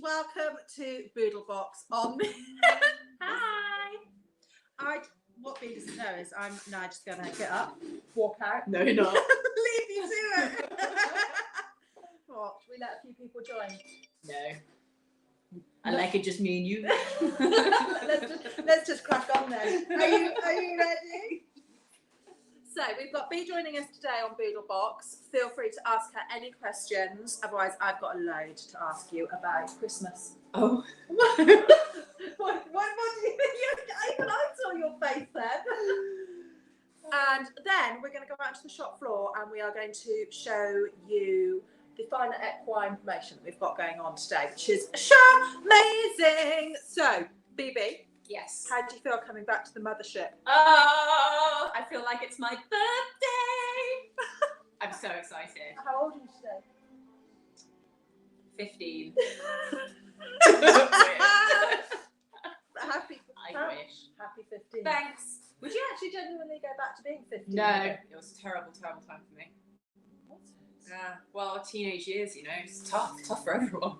welcome to BoodleBox on. Hi. What Bee doesn't know is I'm now just going to get up, walk out. No, you're not. Leave you to it. What? Should we let a few people join? No. I like it just me and you. let's just crack on then. Are you ready? So we've got Bee joining us today on BoodleBox. Feel free to ask her any questions. Otherwise, I've got a load to ask you about Christmas. Oh. What do you think? Even I saw your face then. And then we're going to go out to the shop floor and we are going to show you the finer equine information that we've got going on today, which is amazing. So, BB. Yes. How do you feel coming back to the mothership? Oh, I feel like it's my birthday. I'm so excited. How old are you today? 15. Happy. I wish. Happy 15. Thanks. Would you actually genuinely go back to being 15? No, it was a terrible, terrible time for me. Yeah, well, teenage years, you know, it's tough for everyone.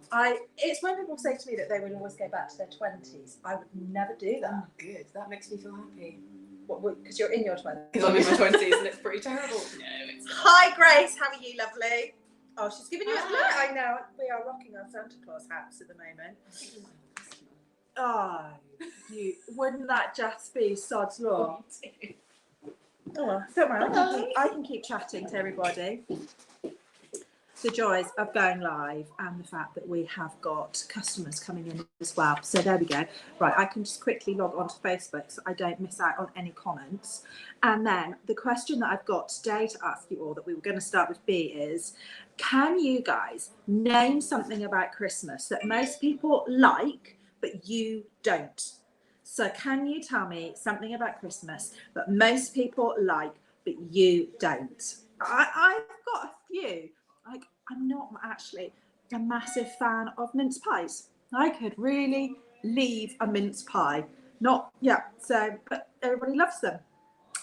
It's when people say to me that they would always go back to their 20s. I would never do that. Oh, good. That makes me feel happy. What? Because you're in your 20s. Because I'm in my 20s and it's pretty terrible. No, it's not. Hi, Grace. How are you, lovely? Oh, she's giving you a Hi. look. I know. We are rocking our Santa Claus hats at the moment. Oh, you wouldn't that just be sod's law? Oh, well, don't worry. I can keep chatting to everybody. The joys of going live and the fact that we have got customers coming in as well. So there we go. Right, I can just quickly log on to Facebook so I don't miss out on any comments. And then the question that I've got today to ask you all, that we were going to start with B, is can you guys name something about Christmas that most people like but you don't? So can you tell me something about Christmas that most people like but you don't? I've got a few. Like, I'm not actually a massive fan of mince pies. I could really leave a mince pie. But everybody loves them.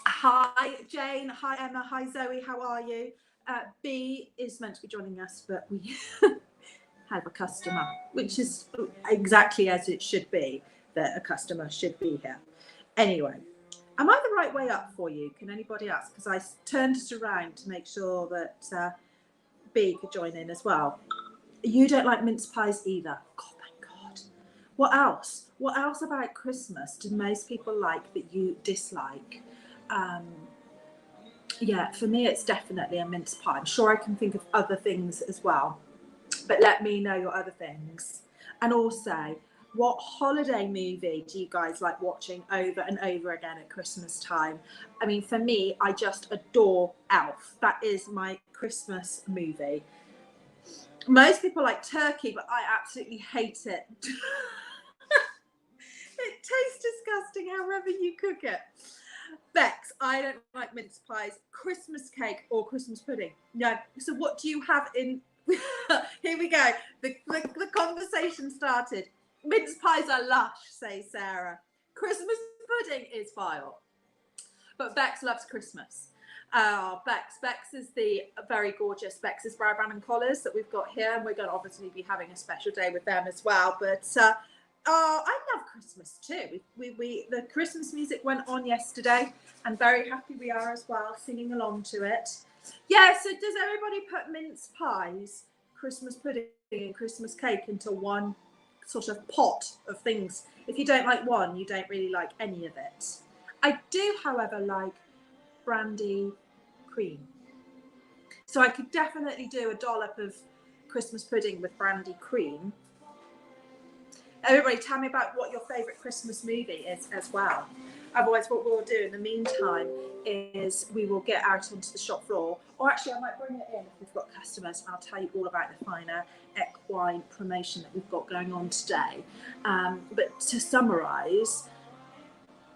Hi, Jane. Hi, Emma. Hi, Zoe. How are you? B is meant to be joining us, but we have a customer, which is exactly as it should be, that a customer should be here. Anyway, am I the right way up for you? Can anybody else? Because I turned it around to make sure that B could join in as well. You don't like mince pies either. God, thank God. What else? What else about Christmas do most people like that you dislike? Yeah, for me, it's definitely a mince pie. I'm sure I can think of other things as well, but let me know your other things. And also, what holiday movie do you guys like watching over and over again at Christmas time? I mean, for me, I just adore Elf. That is my Christmas movie. Most people like turkey, but I absolutely hate it. It tastes disgusting however you cook it. Bex, I don't like mince pies, Christmas cake or Christmas pudding. No. So what do you have in... Here we go. The conversation started. Mince pies are lush, says Sarah. Christmas pudding is vile. But Bex loves Christmas. Bex is the very gorgeous Bex's Brow Band and Collars that we've got here, and we're going to obviously be having a special day with them as well. But I love Christmas too. The Christmas music went on yesterday, and very happy we are as well, singing along to it. Yeah, so does everybody put mince pies, Christmas pudding and Christmas cake into one sort of pot of things? If you don't like one, you don't really like any of it. I do, however, like brandy cream. So I could definitely do a dollop of Christmas pudding with brandy cream. Everybody tell me about what your favourite Christmas movie is as well. Otherwise, what we'll do in the meantime is we will get out onto the shop floor, or actually I might bring it in if we've got customers, and I'll tell you all about the finer equine promotion that we've got going on today. But to summarise,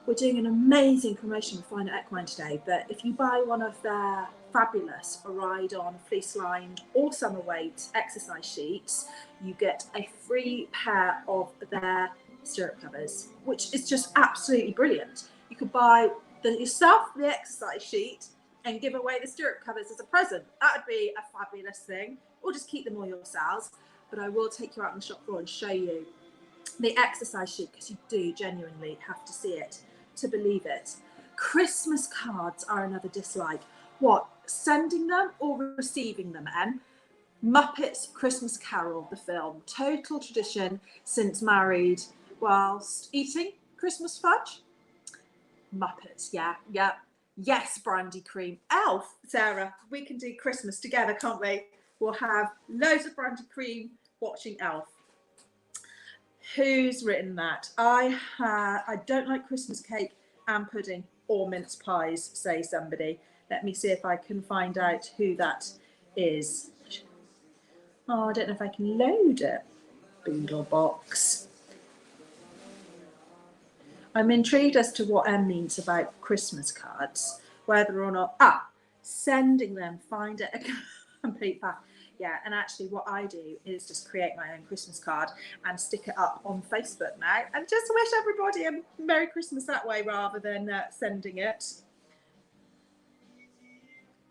we're doing an amazing promotion with Finer Equine today, but if you buy one of their fabulous ride-on, fleece-lined or summer weight exercise sheets, you get a free pair of their stirrup covers, which is just absolutely brilliant. You could buy yourself the exercise sheet and give away the stirrup covers as a present. That would be a fabulous thing, or just keep them all yourselves. but I will take you out on the shop floor and show you the exercise sheet, because you do genuinely have to see it to believe it. Christmas cards are another dislike. What, sending them or receiving them, Em? Muppets Christmas Carol, the film. Total tradition since married whilst eating Christmas fudge. Muppets, yeah. Yes, brandy cream. Elf, Sarah, we can do Christmas together, can't we? We'll have loads of brandy cream watching Elf. Who's written that? I don't like Christmas cake and pudding or mince pies, say somebody. Let me see if I can find out who that is. Oh, I don't know if I can load it. BoodleBox. I'm intrigued as to what Em means about Christmas cards, whether or not, sending them, find it a complete path. Yeah, and actually what I do is just create my own Christmas card and stick it up on Facebook now and just wish everybody a Merry Christmas that way rather than sending it.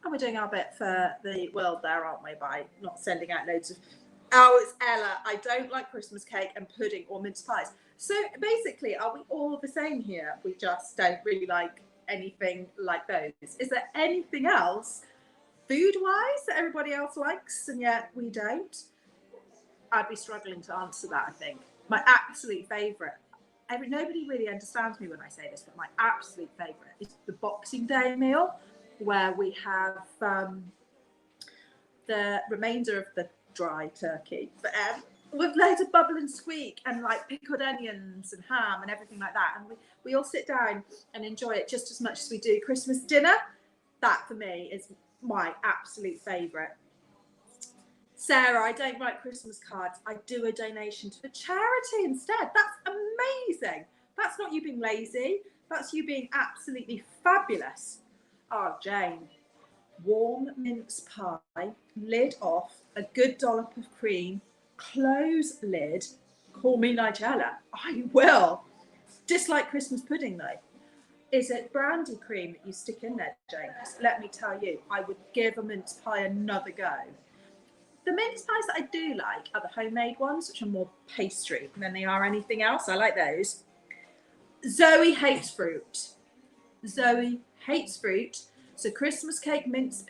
And we're doing our bit for the world there, aren't we, by not sending out loads of... Oh, it's Ella. I don't like Christmas cake and pudding or mince pies. So basically, are we all the same here? We just don't really like anything like those. Is there anything else food-wise that everybody else likes and yet we don't? I'd be struggling to answer that, I think. My absolute favourite, nobody really understands me when I say this, but my absolute favourite is the Boxing Day meal, where we have the remainder of the dry turkey with loads of bubble and squeak and like pickled onions and ham and everything like that. And we all sit down and enjoy it just as much as we do Christmas dinner. That for me is my absolute favourite. Sarah, I don't write Christmas cards. I do a donation to a charity instead. That's amazing. That's not you being lazy. That's you being absolutely fabulous. Oh, Jane. Warm mince pie, lid off, a good dollop of cream, close lid. Call me Nigella. I will. Dislike Christmas pudding though. Is it brandy cream that you stick in there, Jane? Let me tell you, I would give a mince pie another go. The mince pies that I do like are the homemade ones, which are more pastry than they are anything else. I like those. Zoe hates fruit. Zoe hates fruit. So Christmas cake, mince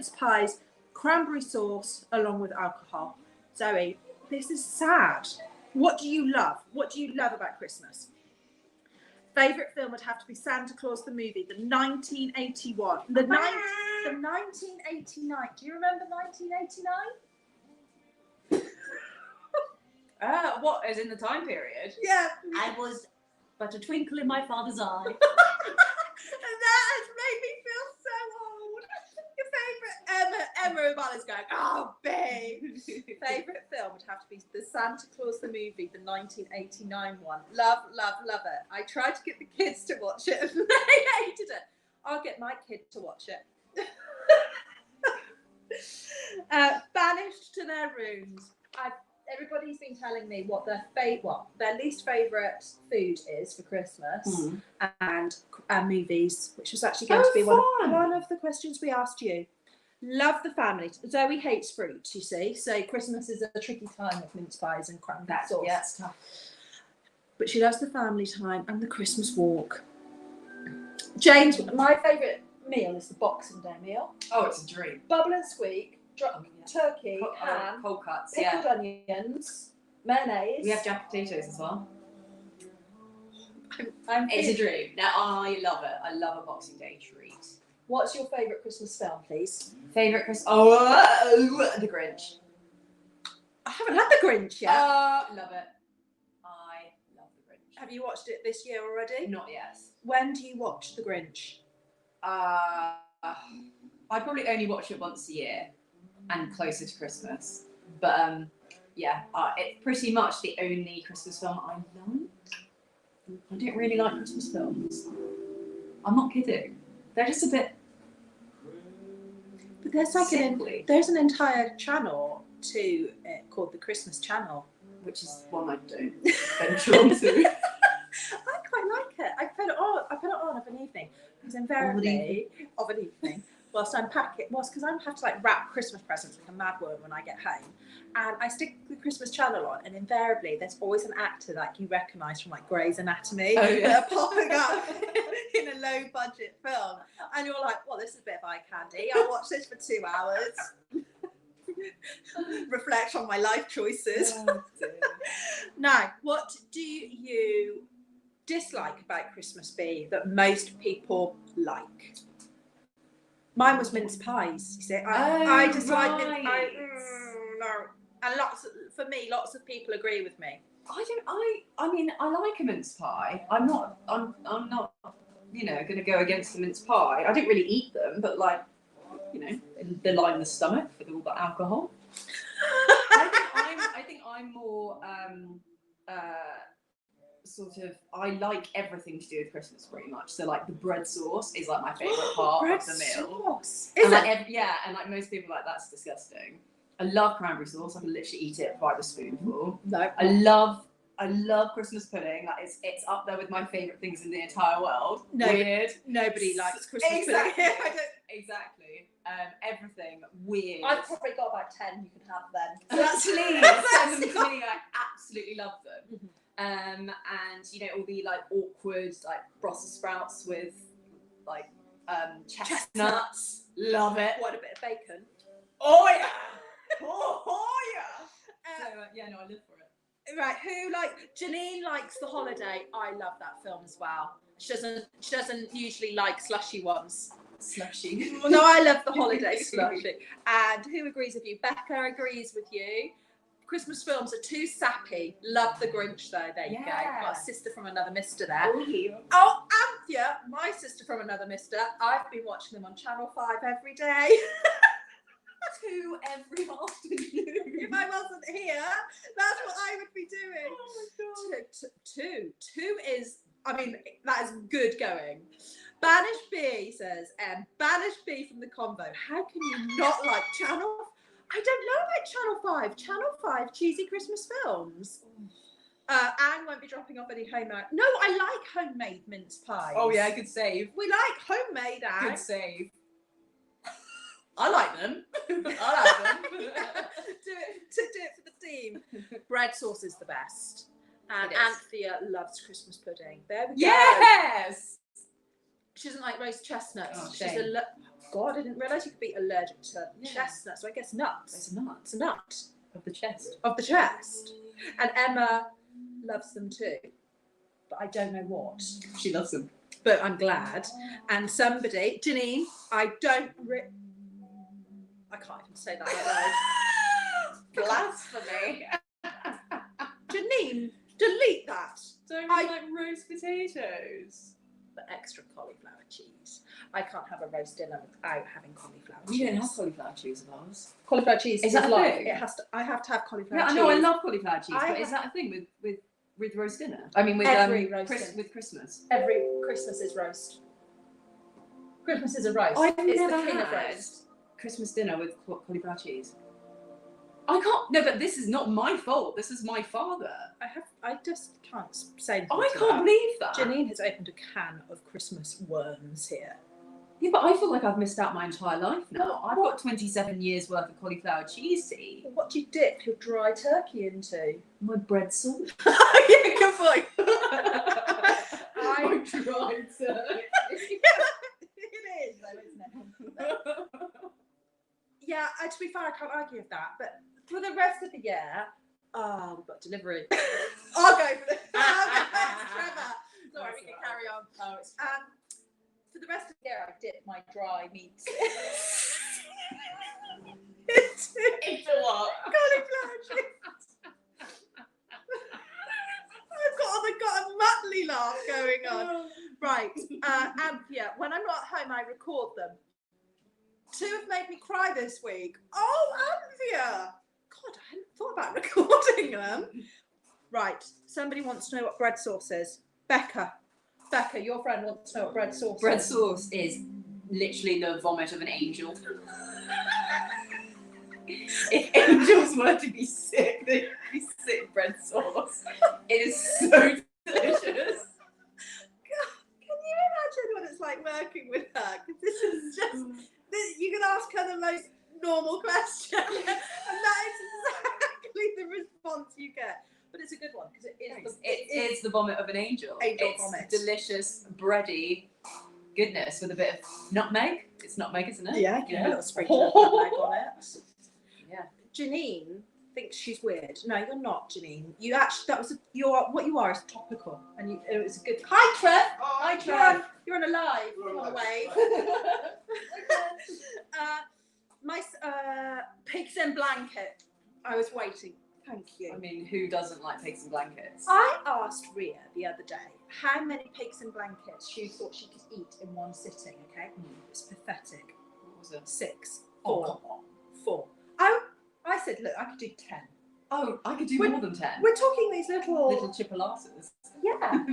pies, cranberry sauce, along with alcohol. Zoe, this is sad. What do you love? What do you love about Christmas? Favourite film would have to be Santa Claus the movie, the 1981. The 1989. Do you remember 1989? What is in the time period? Yeah. I was but a twinkle in my father's eye. And that has made me feel so old. Your favourite Emma O'Malley's going, oh, babe. Favourite film would have to be the Santa Claus the movie, the 1989 one. Love, love, love it. I tried to get the kids to watch it and they hated it. I'll get my kid to watch it. Banished to their rooms. Everybody's been telling me what their least favourite food is for Christmas and movies, which was actually going to be one of the questions we asked you. Love the family. Zoe hates fruit, you see, so Christmas is a tricky time with mince pies and cranberry sauce. Yeah, it's tough. But she loves the family time and the Christmas walk. James, my favourite meal is the Boxing Day meal. Oh, it's a dream. Bubble and squeak. Turkey, ham, cold cuts, pickled onions, mayonnaise. We have jack potatoes as well. It's a dream. Now I love it. I love a Boxing Day treat. What's your favourite Christmas film, please? Favourite Christmas? The Grinch. I haven't had the Grinch yet. Love it. I love the Grinch. Have you watched it this year already? Not yet. When do you watch the Grinch? I probably only watch it once a year. And closer to Christmas, but it's pretty much the only Christmas film I like. I don't really like Christmas films. I'm not kidding. They're just a bit. But there's like there's an entire channel to it called the Christmas Channel, Which is one I don't venture onto. I quite like it. I put it on of an evening because invariably of an evening. whilst I'm packing, because I have to like wrap Christmas presents like a mad woman when I get home, and I stick the Christmas channel on, and invariably there's always an actor like you recognise from like Grey's Anatomy that are popping up in a low budget film, and you're like, well, this is a bit of eye candy. I'll watch this for 2 hours. Reflect on my life choices. Oh, dear. Now, what do you dislike about Christmas Bee that most people like? Mine was mince pies. You see, I dislike mince pies. No, and for me, lots of people agree with me. I mean, I like a mince pie. I'm not, going to go against the mince pie. I don't really eat them, but like, they line the stomach with all the alcohol. I think I'm more I like everything to do with Christmas pretty much. So like the bread sauce is like my favourite part of the meal. Sauce. And like most people are like, that's disgusting. I love cranberry sauce. I can literally eat it by the spoonful. No. I love Christmas pudding. Like it's up there with my favourite things in the entire world. No, weird. Nobody likes Christmas Exactly. pudding. Exactly. Everything weird. I've probably got about 10 you can have then. Please send them to me. I absolutely love them. Mm-hmm. And all the like awkward like Brussels sprouts with like chestnuts. Love it. What, a bit of bacon? Oh yeah. Oh yeah. So I live for it. Right, Janine likes The Holiday. I love that film as well. She doesn't usually like slushy ones. Slushy. No, I love The Holiday slushy. And who agrees with you? Becca agrees with you. Christmas films are too sappy. Love The Grinch though. There you go. Got a sister from another mister there. Oh, Anthea, my sister from another mister. I've been watching them on Channel 5 every day. 2 every afternoon. If I wasn't here, that's what I would be doing. Oh my god. Two is, that is good going. Banished Bee says, Banished Bee from the convo. How can you not like Channel? I don't know about Channel 5. Channel 5 cheesy Christmas films. Anne won't be dropping off any homemade. No, I like homemade mince pies. Oh yeah, good save. We like homemade, Anne. Good save. I like them. I like them. do it for the team. Bread sauce is the best. And It is. Anthea loves Christmas pudding. There we go. Yes. She doesn't like roast chestnuts. Oh, She's shame. God, I didn't realise you could be allergic to chestnuts. So I guess nuts. It's a nut It's a nut of the chest. of the chest. And Emma loves them too, but I don't know what. She loves them. But I'm glad. And somebody, Janine, I can't even say that out loud. Blasphemy. Janine, delete that. Don't I- you like roast potatoes? But extra cauliflower cheese. I can't have a roast dinner without having cauliflower cheese. You don't have cauliflower cheese of ours. Cauliflower cheese Is that a life. thing? It has to. I have to have cauliflower Yeah, I cheese. know. I love cauliflower cheese, I but have- is that a thing with roast dinner? I mean, with Every roast dinner. with Christmas. Every Christmas is roast. Christmas is a roast. I've it's never the king of had roast. Christmas dinner with cauliflower cheese. I can't. No, but this is not my fault. This is my father. I just can't say. I can't believe that. Janine has opened a can of Christmas worms here. Yeah, but I feel like I've missed out my entire life now. I've What? got 27 years worth of cauliflower cheese to eat. What do you dip your dry turkey into? My bread sauce. Yeah, good point. My dry turkey. It is, though, isn't it? Yeah, to be fair, I can't argue with that. But for the rest of the year, we've got delivery. I'll go for this. Trevor. Sorry, we can carry on. Oh, it's For the rest of the year, I dip my dry meats into what? cauliflower cheese. I've got a muttly laugh going on. Right, Anthea, when I'm not home, I record them. 2 have made me cry this week. Oh, Anthea! God, I hadn't thought about recording them. Right, somebody wants to know what bread sauce is. Becca, your friend wants to know what bread sauce is. Bread sauce is literally the vomit of an angel. If angels were to be sick, they'd be sick bread sauce. It is so delicious. Can you imagine what it's like working with her? Because this is just You can ask her the most normal question, and that is exactly the response you get. But it's a good one because It is the vomit of an angel. Angel it's vomit. Delicious, bready goodness with a bit of nutmeg. It's nutmeg, isn't it? Yeah, give a little sprinkle of nutmeg on it. Yeah. Janine thinks she's weird. No, you're not, Janine. You actually, what you are is topical, and it was a good. Hi, Trev. Hi, Trev. You're on a live. You're You're on on a live. wave. My pigs in blanket. I was waiting. Thank you. I mean, who doesn't like pigs and blankets? I asked Ria the other day how many pigs in blankets she thought she could eat in one sitting. Okay, it's pathetic. What was it? 6, Oh, 4, come on. 4. I said, look, I could do 10. Oh, I could do We're- more than 10. We're talking these little chipolatas. yeah,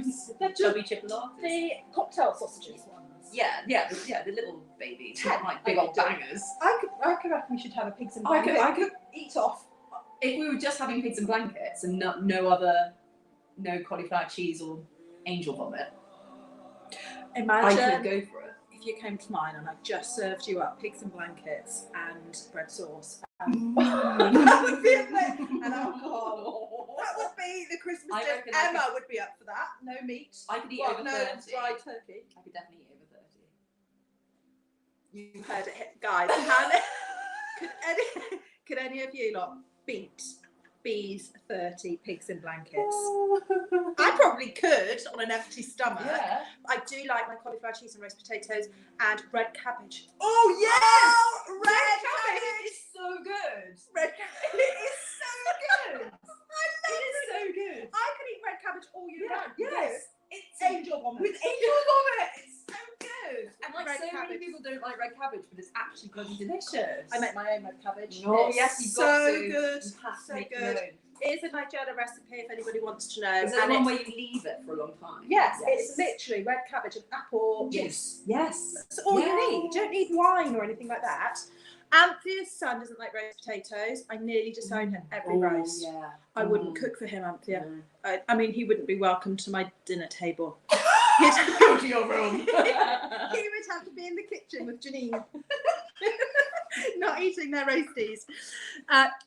The chubby chipolatas. the cocktail sausages ones. Yeah, the little babies. 10. Like big old bangers. I could reckon we should have a pigs and I blankets. could- I could- eat off. If we were just having pigs and blankets and no cauliflower cheese or angel vomit, I Imagine could go for it. if you came to mine and I just served you up pigs and blankets and bread sauce. And that would be amazing. And alcohol. That would be the Christmas I dinner. reckon I Emma would be up for that. No meat. I could eat Well, over no 30. dry turkey. I could definitely eat over 30. You heard it, guys. Could any of you lot beat Bee's 30 pigs in blankets? I probably could on an empty stomach. Yeah. I do like my cauliflower cheese and roast potatoes and red cabbage. Oh yes! Red cabbage is so good. Red cabbage. It is so good. It is so good. I could eat red cabbage all year round. Yes. It's Angel vomit. with angel vomit. It's so good. And like Red so cabbage. many people don't like red cabbage, but it's actually bloody delicious. I make my own red cabbage. Oh It's yes, you've so got to. good. You have to So make good. your own. It is a Nigella recipe if anybody wants to know. Is that And the one it's- where you leave it for a long time? Yes, it's literally red cabbage and apple juice. Yes. That's all Yeah. you need. You don't need wine or anything like that. Anthea's son doesn't like roast potatoes. I nearly disown him every roast. Yeah. I wouldn't cook for him, Anthea. No. I mean, he wouldn't be welcome to my dinner table. Go to your room. He would have to be in the kitchen with Janine. Not eating their roasties.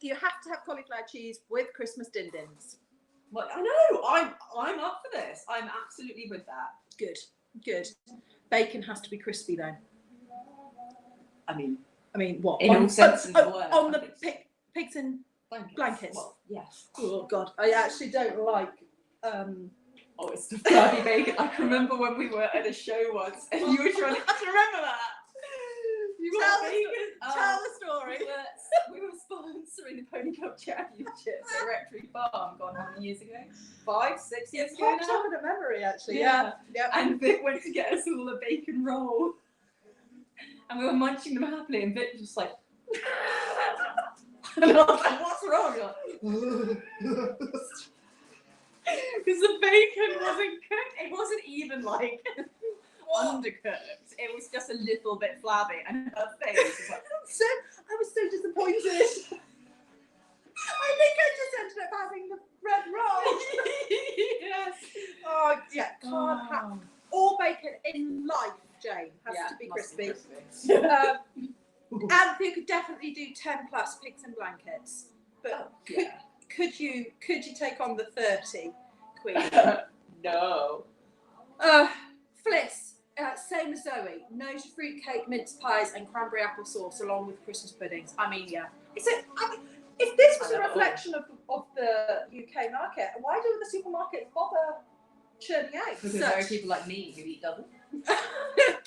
You have to have cauliflower cheese with Christmas din-dins. Well, I know. I'm up for this. I'm absolutely with that. Good. Bacon has to be crispy though. I mean, What? in all senses of the word. On the pigs and blankets. blankets. Well, yes. oh god, I actually don't like. Oh, it's the flabby bacon. I can remember when we were at a show once, and you were trying to. Do you remember that? You Tell got the bacon. Tell the story. We were sponsoring the Pony Cup Championships at Rectory Farm. God, how many years ago? 5, 6 years It ago popped now. up in a memory actually. Yeah. Yeah. And Vik went to get us all a bacon roll, and we were munching them happily, and Vik was just like. And I was like, what's wrong? Because the bacon wasn't cooked. It wasn't even like undercooked. It was just a little bit flabby, and her face was like, I was so disappointed. I think I just ended up having the red roll. yes. Oh yeah, can't have all bacon in life, Jane, has to be must crispy. crispy. Anthea could definitely do 10 plus pigs and blankets. But Yeah. could you take on the 30, Queen? No. Fliss, same as Zoe. No to fruitcake, mince pies, and cranberry apple sauce along with Christmas puddings. I mean, yeah. If this was I a love it reflection of the UK market, why do the supermarkets bother churning out? Because there are people like me who eat double.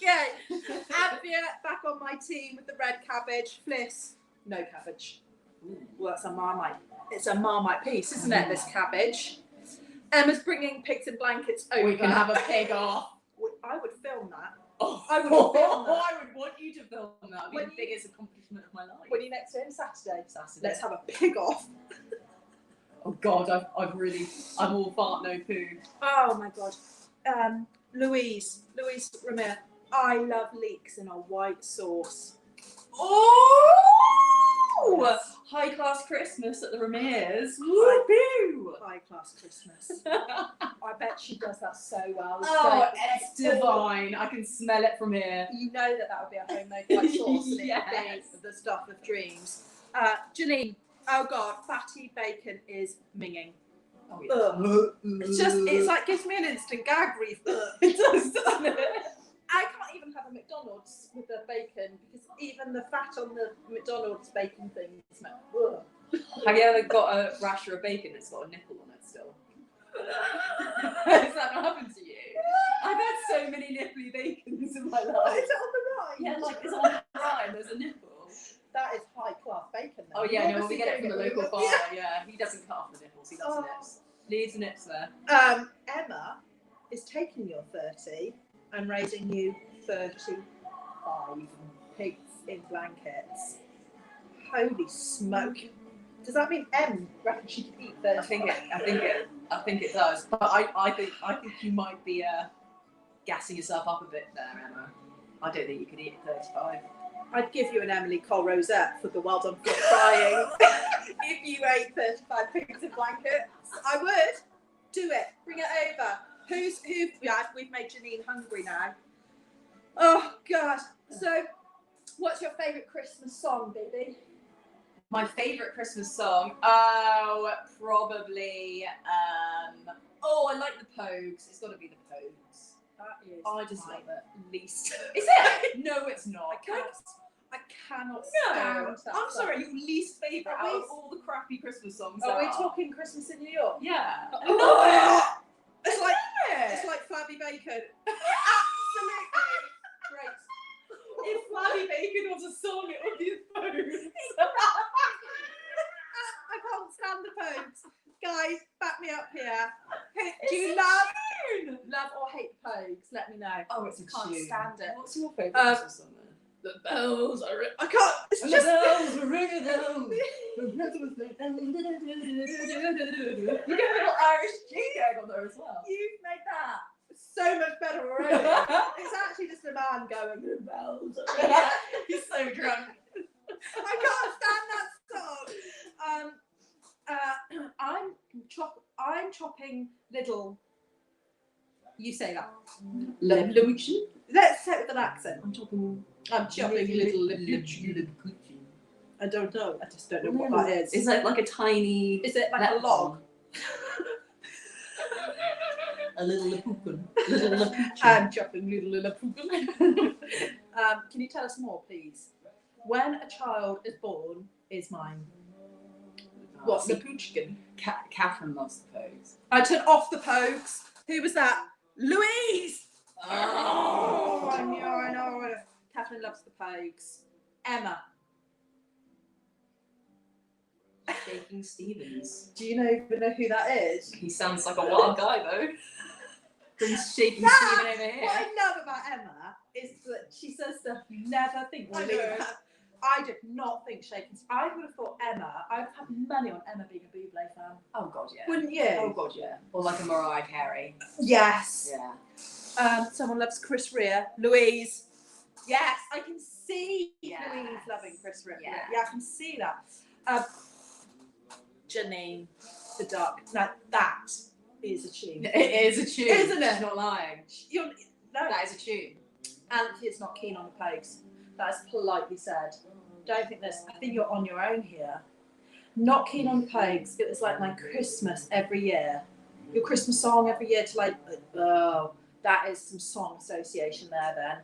Okay. Anthea back on my team with the red cabbage. Fliss, no cabbage. Well, that's a Marmite. It's a Marmite piece, isn't it, this cabbage? Emma's bringing pigs and blankets over. We can have a pig off. I would film that. Oh, I would film that. I would want you to film that. It would be the biggest accomplishment of my life. When are you next to him? Saturday. Saturday. Let's have a pig off. Oh God, I'm all fart, no poo. Oh my god. Louise Ramir. I love leeks in a white sauce. Oh! Ooh, Yes. high class Christmas at the Ramiers. High- Woo! High class Christmas. I bet she does that so well. Oh, So- it's divine. I can smell it from here. You know that would be a homemade white sauce and Yes. it would be the stuff of dreams. Janine, oh God, fatty bacon is minging. Oh, Ugh. It's like gives me an instant gag reflex. It does, doesn't it? I can't even have a McDonald's with the bacon because even the fat on the McDonald's bacon thing smells. Have you ever got a rasher of bacon that's got a nipple on it still? Has that not happened to you? I've had so many nipply bacons in my Is it life. on the right? Yeah, like it's on the right, there's a nipple. That is high class bacon. Then. Oh yeah, no, we get it from the local farmer. Yeah. Yeah, he doesn't cut off the nipples, he does the nips. Leaves the nips there. Emma is taking your 30 and raising you 35 pigs in blankets. Holy smoke! Does that mean Em reckons she could eat 30? I think it does. But I think you might be gassing yourself up a bit there, Emma. I don't think you could eat 35. I'd give you an Emily Cole Rosette for the well done for crying if you ate 35 pigs in blankets. I would. Do it. Bring it over. Who? Yeah, we've made Janine hungry now. Oh God. So, what's your favourite Christmas song, baby? My favourite Christmas song? Oh, probably. I like the Pogues. It's got to be the Pogues. That is. I just my love it. least. Is it? No, it's not. I cannot No, stand that I'm song. sorry. Your least favourite Are out we- of all the crappy Christmas songs. Are there we talking Christmas in New York? Yeah. Oh, it's like Yeah. it's like flabby bacon. Absolutely great. If Flabby Bacon was a song, it would be the Pogues. I can't stand the Pogues. Guys, back me up here. Do you It's a love or hate the Pogues? Let me know. Oh, it's a Can't tune. stand it. What's your favourite Christmas song then? The bells are. I can't. It's just. bells are ringing out. You get a little Irish G-gag on there as well. You've made that so much better already. It's actually just a man going. The bells are. He's so drunk. I can't stand that song. I'm chopping little. You say that. Luigi? Let's say it with an accent. I'm chopping little. I don't know. I just don't know what that is. Is that like a tiny... Is it like a log? A little lapukan. Little lapukan. I'm chopping little. Can you tell us more, please? When a child is born, is mine. What's the poochkin? Catherine loves the Pogues. I turn off the Pogues. Who was that? Louise! Oh, I know. Catherine loves the Pogues. Emma. Shaking Stevens. Do you even know who that is? He sounds like a wild guy though. Brings Shaking Nah, Steven over here. What I love about Emma is that she says stuff you never think will I leave know. her. I did not think Shaken. I would have thought Emma. I would have money on Emma being a Bublé fan. Oh god, yeah. Wouldn't you? Oh god, yeah. Or like a Mariah Carey. Yes. Yeah. Someone loves Chris Rea. Louise. Yes, I can see Yes. Louise loving Chris Rea. Yeah. Yeah, I can see that. Janine, the duck. Now that is a tune. It is a tune. Isn't it? She's not lying. No, That is a tune. Anthony is not keen on the Pogues. That is politely said. Don't think this. I think you're on your own here. Not keen on the Pogues. It was like my Christmas every year. Your Christmas song every year to like. Oh, that is some song association there then.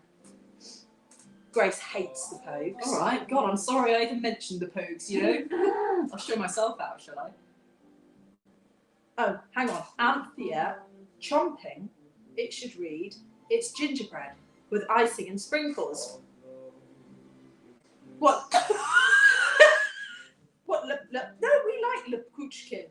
Grace hates the Pogues. All right. God, I'm sorry I even mentioned the Pogues. You know. I'll show myself out, shall I? Oh, hang on. Anthea, chomping. It should read. It's gingerbread with icing and sprinkles. What? What? No, we like Lepuchkin.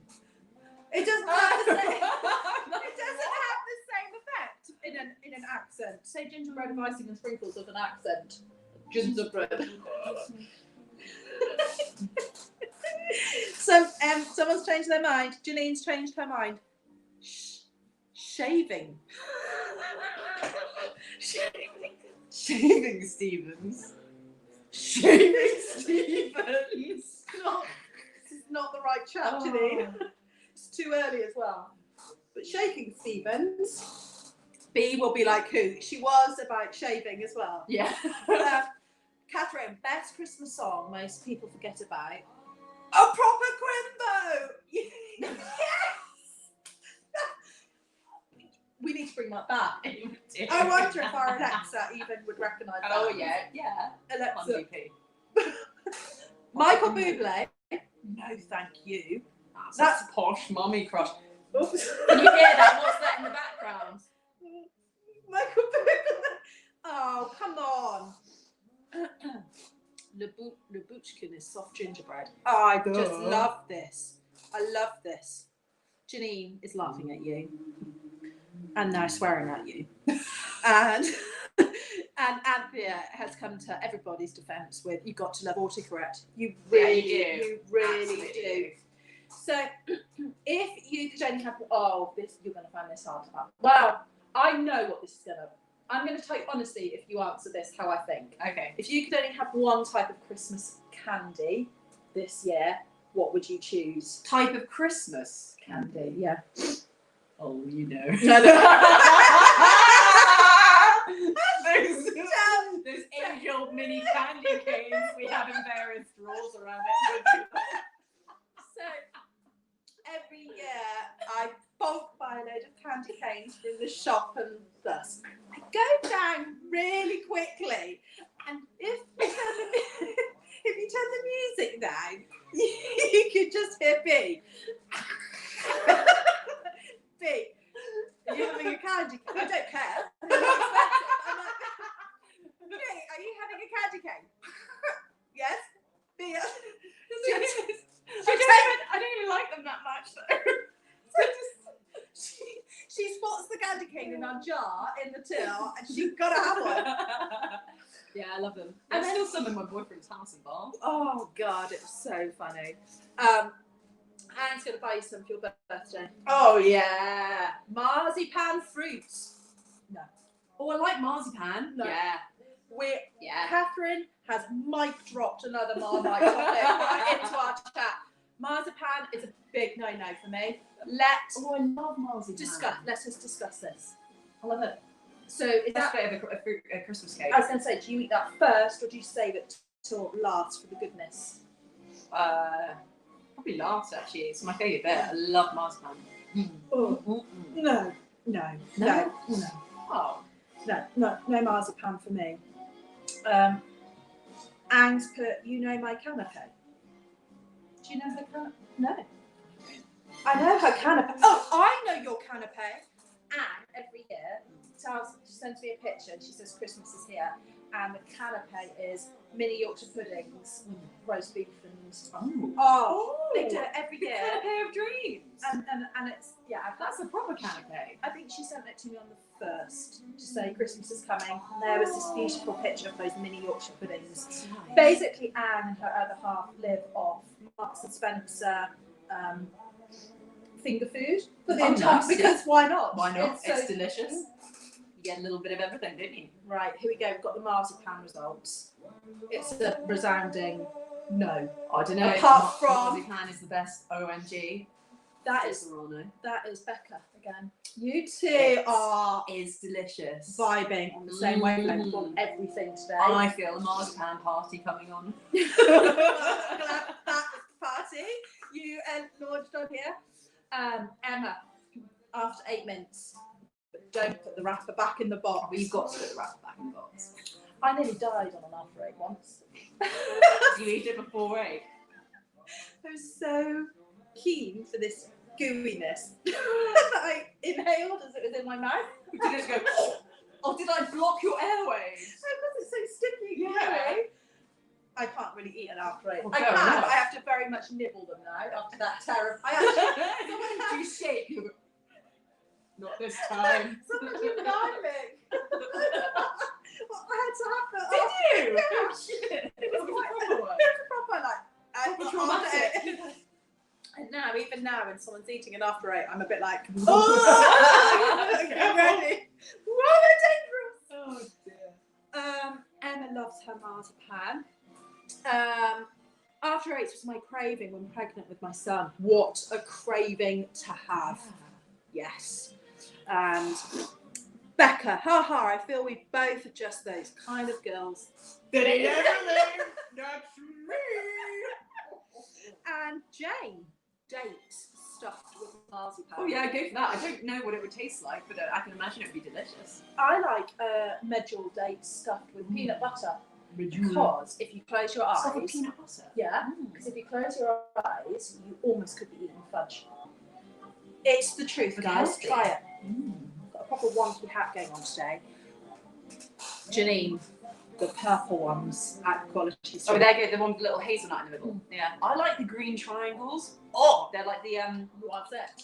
It doesn't have the same. It doesn't have the same effect in an accent. Say gingerbread with icing and sprinkles with an accent. Gingerbread. So, someone's changed their mind. Janine's changed her mind. Shaving. Shaving Stevens. Shaving Stevens. This is not the right chat, Janine. It's too early as well. But Shaking Stevens, B will be like who? She was about shaving as well. Yeah. Catherine, best Christmas song most people forget about. A proper Crimbo! Yes! We need to bring that back. I wonder if our Alexa even would recognise that. Oh yeah. Alexa. MVP. Michael Bublé. No, thank you. That's posh mummy crush. Oops. Can you hear that? What's that in the background? Michael Bublé. Oh, come on. Le Bouchkin is soft gingerbread. Oh, I just love this. I love this. Janine is laughing at you. And now swearing at you. And Anthea has come to everybody's defence with you've got to love autocorrect. You really you do. So if you could only have you're gonna find this hard to have. Wow, I know what this is gonna. I'm gonna tell you honestly if you answer this how I think. Okay. If you could only have one type of Christmas candy this year, what would you choose? Type of Christmas candy. Yeah. Oh, you know. Those age-old mini candy canes we have in various drawers around it. So every year I bulk buy a load of candy canes from the shop and thus I go down really quickly and if you turn the music down you could just hear B. B, are you having a candy cane? I don't care. I'm like, B, are you having a candy cane? Yes. B, I don't even like them that much though. So she spots the candy cane in our jar in the till and she's got to have one. Yeah, I love them. And There's then- still some in my boyfriend's house in Bath. Oh God, it was so funny. Anne's going to buy you some for your birthday. Oh yeah. Marzipan fruits. No. Oh, I like marzipan. No. Yeah. Yeah. Catherine has mic dropped another Marmite topic right into our chat. Marzipan is a big no-no for me. Oh, I love marzipan. Let us discuss this. I love it. So is It's that, a Christmas cake. I was going to say, do you eat that first or do you save it till last for the goodness? Probably last actually. It's my favourite bit. I love marzipan. Oh, no. Oh. No marzipan for me. Anne's put, you know my canapé. Do you know her canapé? No. I know her canapé. Oh, I know your canapé. Anne, every year, she sends me a picture and she says Christmas is here. And the canapé is mini Yorkshire puddings, roast beef and... they do it every year. Canapé of dreams. And it's, That's a proper canapé. I think she sent it to me on the 1st to say Christmas is coming. And there was this beautiful picture of those mini Yorkshire puddings. Basically, Anne and her other half live off Marks and Spencer finger food for the entire nice, because why not? Why not? It's It's delicious. You get a little bit of everything, don't you? Right, here we go. We've got the marzipan results. It's a resounding no. I don't know. Apart from- marzipan is the best. OMG. That It's is Toronto. Becca again. You two are Is delicious. vibing on the same wavelength on everything today. I feel a marzipan party coming on. That party you launched on here. Emma, after 8 minutes, but don't put the wrapper back in the box. We've got to put the wrapper back in the box. I nearly died on an after 8 once. You eat it before 8. I was so keen for this gooiness that I inhaled as it was in my mouth. You did just go, oh, did I block your airways? Because it's so sticky and Yeah. gooey. I can't really eat an after 8. Well, I fair can, enough. but I have to very much nibble them now after that terrible. I Do you shake? You go, not this time. Someone give an Ivic. I had to have that. Did you? Yeah. Oh, shit. It was What quite was the proper one? proper like Traumatic. And now, even now, when someone's eating an after 8, I'm a bit like, Oh, get ready. Rather dangerous. Oh dear. Emma loves her marzipan. After 8 was my craving when pregnant with my son. What a craving to have. Yes. And Becca, haha, I feel we both are just those kind of girls. That ain't everything. That's me. And Jane, dates stuffed with marzipan. Oh yeah, go for that. I don't know what it would taste like, but I can imagine it would be delicious. I like medjool dates stuffed with peanut butter. Because if you close your eyes, Stuff with peanut butter. yeah, because if you close your eyes, you almost could be eating fudge. It's the truth, guys. Healthy. Try it. Got a proper wonky hat going on today. Janine, the purple ones at Quality Street. Oh, there you go, the one with the little hazelnut in the middle. Yeah. I like the green triangles. Oh, they're like the What's it?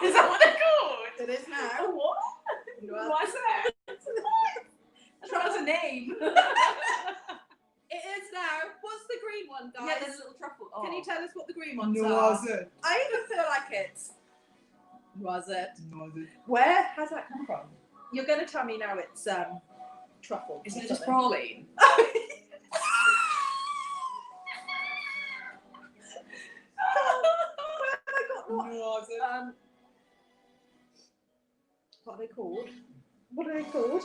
Is that what they're called? It is now. Oh, what? What's that? That's a name. It is now. What's the green one, guys? Yeah, there's a little truffle. Oh. Can you tell us what the green ones No, are? was it? I even feel like it's. Was it? No, was it? Where has that come from? You're going to tell me now it's truffle. Isn't or it just something. praline? No, was it? What are they called? What are they called?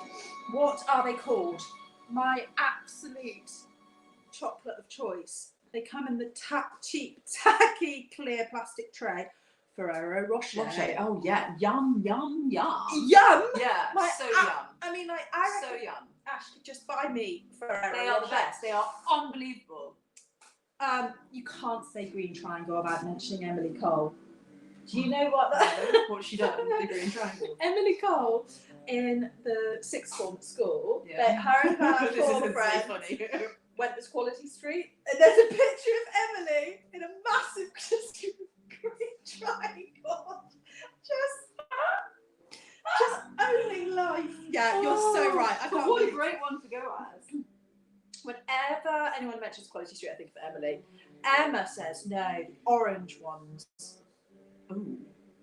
What are they called? My absolute chocolate of choice. They come in the cheap, tacky, clear plastic tray. Ferrero Rocher. Rocher. Oh yeah, yum, yum, yum. Yum! Yeah, My so a- yum. I mean, like, I So reckon yum. Ash could just buy me Ferrero They are the Rocher. best. They are unbelievable. You can't say green triangle without mentioning Emily Cole. Do you know what that? What's she done? The green triangle. Emily Cole in the sixth form at school. Yeah. Her and her This four is friends funny. went to Quality Street, and there's a picture of Emily in a massive green triangle. Just owning life. Yeah, you're so right. I can't What a believe. great one to go as. Whenever anyone mentions Quality Street, I think of Emily. Emma says no, the orange ones. Ooh.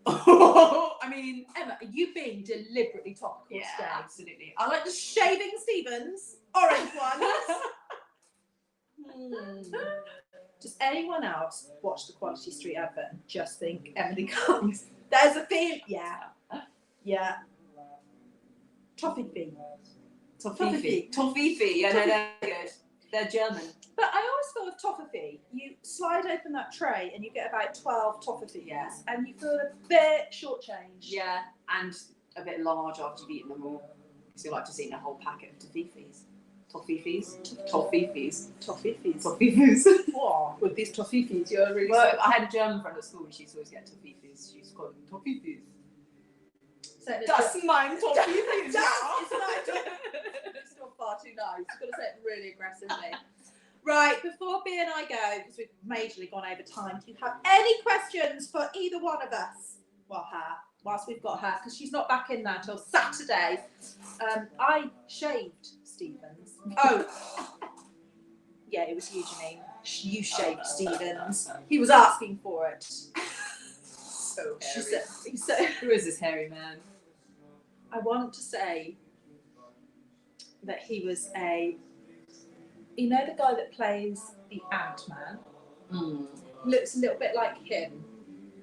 I mean, Emma, are you being deliberately topical yeah, today? absolutely. I like the Shaving Stevens, orange ones. Does anyone else watch the Quality Street advert and just think Emily comes? There's a theme. Yeah. Yeah. Toffee. Toffee. Toffee. Yeah, no, they're good. They're German. But I always thought of toffee. You slide open that tray and you get about 12 toffees, Yeah. and you feel a bit shortchanged. Yeah, and a bit large after you've eaten them all. Because you like to eat a whole packet of toffees. Toffees. Wow, with these toffees, you're really. Well, I had a German friend at school and she used to always get toffees. She used to call them toffees. That's mine It's still far too nice. You've got to say it really aggressively. Right, before B and I go, because we've majorly gone over time, do you have any questions for either one of us? Well, her, whilst we've got her, because she's not back in there until Saturday. I shaved Stevens. Oh, yeah, it was you, Janine. You shaved Stevens. He was asking for it. So She said, he said, who is this hairy man? I want to say that he was you know the guy that plays the Ant-Man? Looks a little bit like him,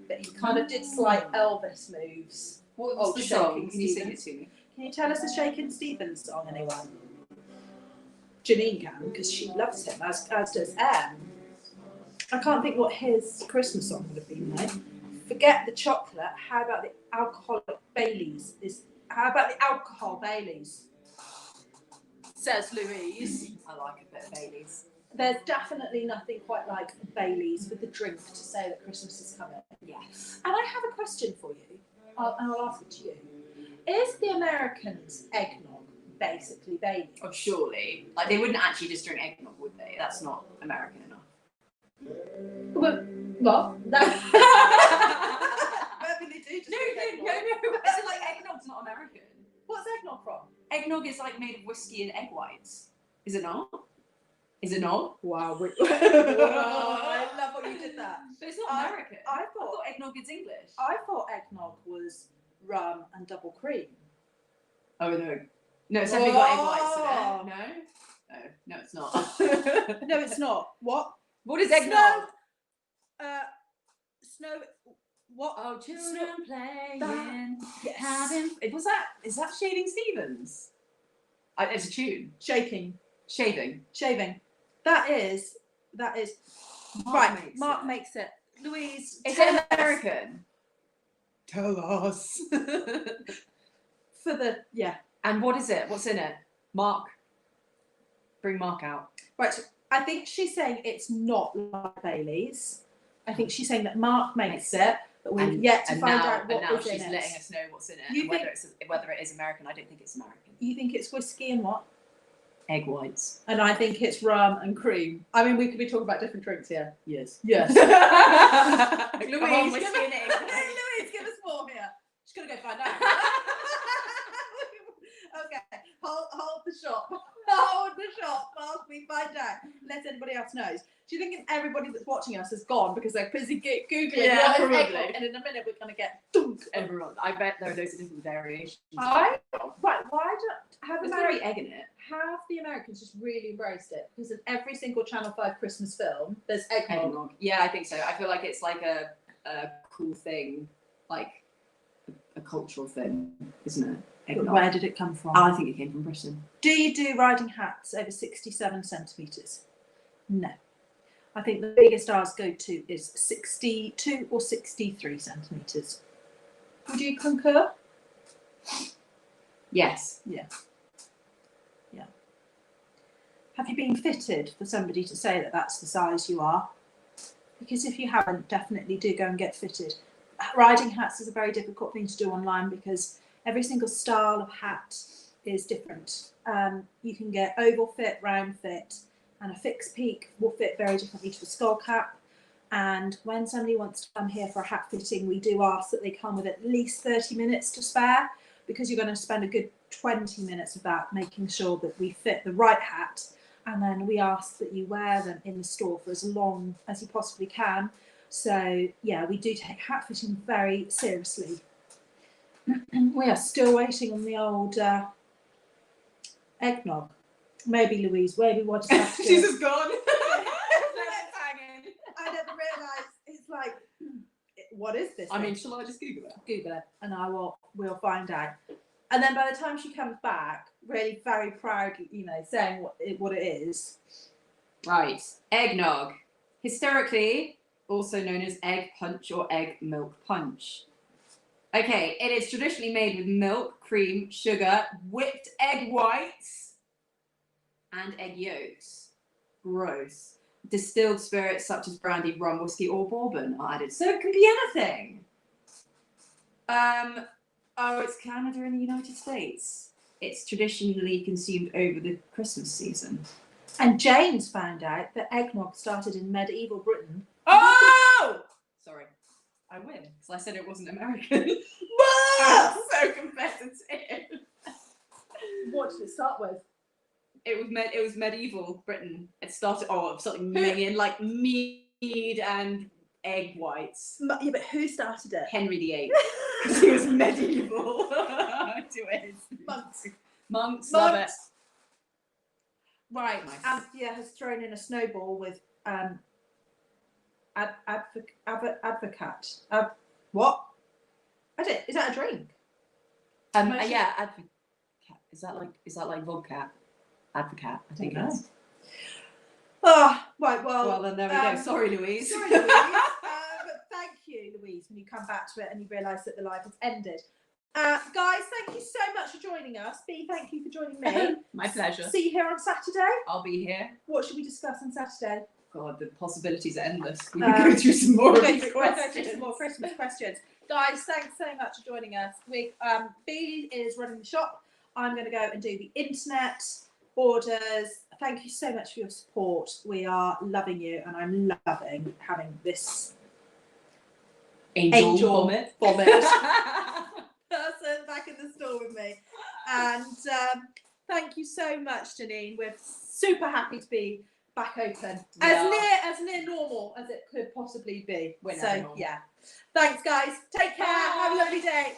but he kind of did slight Elvis moves. What's the song? Can you sing it to me? Can you tell us a Shakin' Stevens song, anyone? Janine can, because she loves him, as does Em. I can't think what his Christmas song would have been, though. Forget the chocolate, how about the alcoholic Baileys? How about the alcohol Baileys? Says Louise. I like a bit of Baileys. There's definitely nothing quite like Baileys with the drink to say that Christmas is coming. Yes. And I have a question for you, and I'll ask it to you. Is the Americans' eggnog basically Baileys? Oh, surely. Like, they wouldn't actually just drink eggnog, would they? That's not American enough. Well, no. Maybe they do just drink eggnog. No. Is it like eggnog's not American? What's eggnog from? Eggnog is like made of whiskey and egg whites. Is it not? Is it not? Wow. I love what you did that. But it's not American. I I thought thought eggnog is English. I thought eggnog was rum and double cream. Oh no. No, it's definitely got egg whites in it. No? Oh, no, it's not. No, it's not. What? What is eggnog? Snow. What? Oh, children playing. Yes. Is that Shaving Stevens? It's a tune. Shaving. That is. Mark makes it. Louise. Is tell it us American? Tell us. For the And what is it? What's in it? Mark. Bring Mark out. Right. So I think she's saying it's not like Bailey's. I think she's saying that Mark makes it, but we've yet to find out what is in she's it. letting us know what's in it. You and whether it is American. I don't think it's American. You think it's whiskey and what? Egg whites. And I think it's rum and cream. I mean, we could be talking about different drinks here. Yes. Yes. Come on, whiskey and egg. Louise, give us more here. She's gonna go find out. Okay, hold the shop. Hold the shop whilst we find out. Unless anybody else knows. Do you think everybody that's watching us has gone because they're busy googling? Yeah, what is probably. eggnog? And in a minute we're gonna get dunk. Everyone. I bet there are loads of different variations. Why don't have There's gonna be egg in it. Have the Americans just really embraced it? Because in every single Channel 5 Christmas film, there's eggnog. Eggnog. Yeah, I think so. I feel like it's like a cool thing, like a cultural thing, isn't it? Eggnog. Where did it come from? I think it came from Britain. Do you do riding hats over 67 centimetres? No. I think the biggest ours go to is 62 or 63 centimetres. Would you concur? Yes. Yeah. Have you been fitted for somebody to say that that's the size you are? Because if you haven't, definitely do go and get fitted. Riding hats is a very difficult thing to do online because every single style of hat is different. You can get oval fit, round fit, and a fixed peak will fit very differently to a skull cap. And when somebody wants to come here for a hat fitting, we do ask that they come with at least 30 minutes to spare, because you're going to spend a good 20 minutes of that making sure that we fit the right hat. And then we ask that you wear them in the store for as long as you possibly can. So yeah, we do take hat fitting very seriously. We are still waiting on the old eggnog. Maybe Louise, maybe what does that do? She's just gone. I never realised. It's like, what is this? I mean, shall I just Google it? Google it, and we'll find out. And then by the time she comes back, really very proudly, saying what it is. Right, eggnog, historically also known as egg punch or egg milk punch. Okay, it is traditionally made with milk, cream, sugar, whipped egg whites, and egg yolks. Gross. Distilled spirits such as brandy, rum, whiskey, or bourbon are added. So it can be anything. Oh, it's Canada and the United States. It's traditionally consumed over the Christmas season. And James found out that eggnog started in medieval Britain. Oh! Sorry. I win, because I said it wasn't American. Whoa! So competitive. What did it start with? It was medieval Britain. It started something minging like mead and egg whites. Yeah, but who started it? Henry VIII, because he was medieval. Do it. Monks. Love it. Right. Nice. Anthea has thrown in a snowball with advocate. What? Is that a drink? Yeah, advocate. Is that like vodka? Advocate, I think it is. Oh, right. Well, then there we go. Sorry, Louise. Sorry, Louise. But thank you, Louise, when you come back to it and you realise that the live has ended. Guys, thank you so much for joining us. Bea, thank you for joining me. My pleasure. See you here on Saturday. I'll be here. What should we discuss on Saturday? God, the possibilities are endless. We can go through some more of these questions. Some more Christmas questions. Guys, thanks so much for joining us. Bea is running the shop. I'm going to go and do the internet orders. Thank you so much for your support. We are loving you, and I'm loving having this angel vomit person back in the store with me. And thank you so much, Janine. We're super happy to be back open, as near normal as it could possibly be. We're so yeah, thanks guys. Take care. Have a lovely day.